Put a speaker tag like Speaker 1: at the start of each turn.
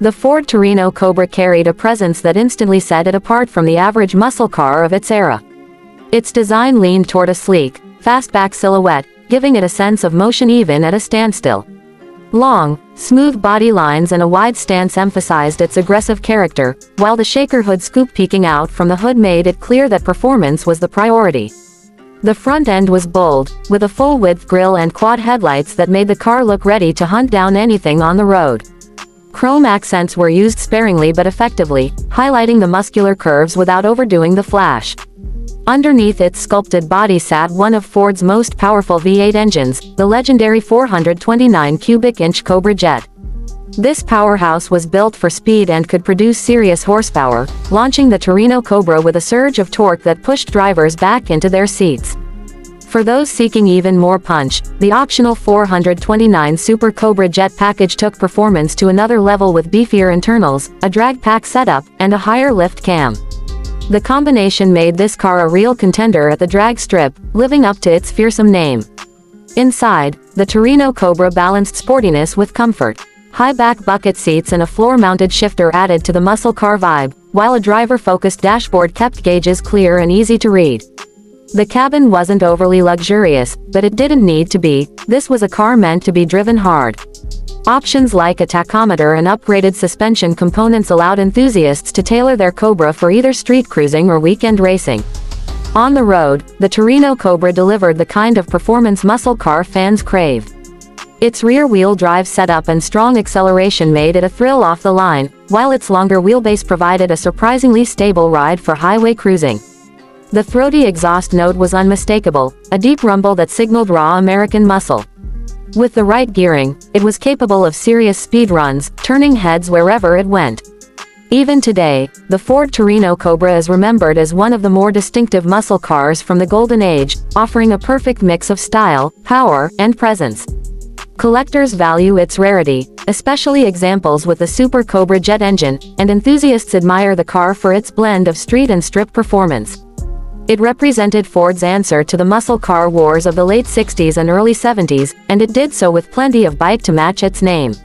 Speaker 1: The Ford Torino Cobra carried a presence that instantly set it apart from the average muscle car of its era. Its design leaned toward a sleek, fastback silhouette, giving it a sense of motion even at a standstill. Long, smooth body lines and a wide stance emphasized its aggressive character, while the shaker hood scoop peeking out from the hood made it clear that performance was the priority. The front end was bold, with a full-width grille and quad headlights that made the car look ready to hunt down anything on the road. Chrome accents were used sparingly but effectively, highlighting the muscular curves without overdoing the flash. Underneath its sculpted body sat one of Ford's most powerful V8 engines, the legendary 429 cubic inch Cobra jet. This powerhouse was built for speed and could produce serious horsepower, launching the Torino Cobra with a surge of torque that pushed drivers back into their seats. For those seeking even more punch, the optional 429 Super Cobra jet package took performance to another level with beefier internals, a drag pack setup, and a higher lift cam. The combination made this car a real contender at the drag strip, living up to its fearsome name. Inside, the Torino Cobra balanced sportiness with comfort. High-back bucket seats and a floor-mounted shifter added to the muscle car vibe, while a driver-focused dashboard kept gauges clear and easy to read. The cabin wasn't overly luxurious, but it didn't need to be. This was a car meant to be driven hard. Options like a tachometer and upgraded suspension components allowed enthusiasts to tailor their Cobra for either street cruising or weekend racing. On the road, the Torino Cobra delivered the kind of performance muscle car fans crave. Its rear-wheel drive setup and strong acceleration made it a thrill off the line, while its longer wheelbase provided a surprisingly stable ride for highway cruising. The throaty exhaust note was unmistakable, a deep rumble that signaled raw American muscle. With the right gearing, it was capable of serious speed runs, turning heads wherever it went. Even today, the Ford Torino Cobra is remembered as one of the more distinctive muscle cars from the golden age, offering a perfect mix of style, power, and presence. Collectors value its rarity, especially examples with the Super Cobra jet engine, and enthusiasts admire the car for its blend of street and strip performance. It represented Ford's answer to the muscle car wars of the late 60s and early 70s, and it did so with plenty of bite to match its name.